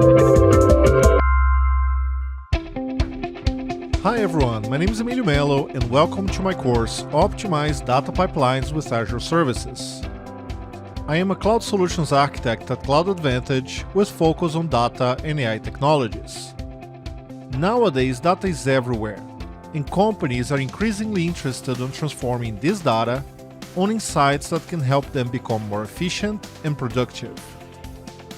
Hi everyone, my name is Emilio Melo and welcome to my course Optimize Data Pipelines with Azure Services. I am a Cloud Solutions Architect at Cloud Advantage with focus on data and AI technologies. Nowadays, data is everywhere, and companies are increasingly interested in transforming this data on insights that can help them become more efficient and productive.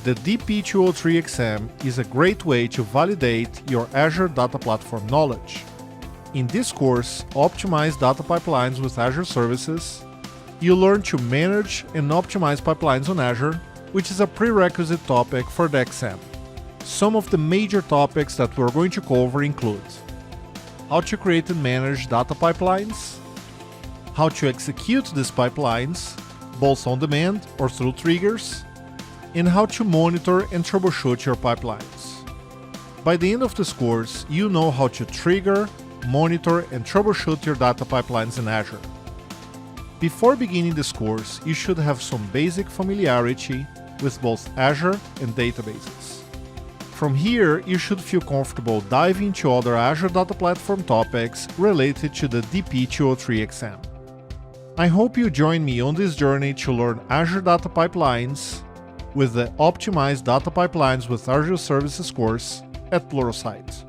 The DP203 exam is a great way to validate your Azure Data Platform knowledge. In this course, Optimize Data Pipelines with Azure Services, you'll learn to manage and optimize pipelines on Azure, which is a prerequisite topic for the exam. Some of the major topics that we're going to cover include how to create and manage data pipelines, how to execute these pipelines, both on demand or through triggers, and how to monitor and troubleshoot your pipelines. By the end of this course, you know how to trigger, monitor, and troubleshoot your data pipelines in Azure. Before beginning this course, you should have some basic familiarity with both Azure and databases. From here, you should feel comfortable diving into other Azure Data Platform topics related to the DP203 exam. I hope you join me on this journey to learn Azure Data Pipelines with the Optimized Data Pipelines with Azure Services course at Pluralsight.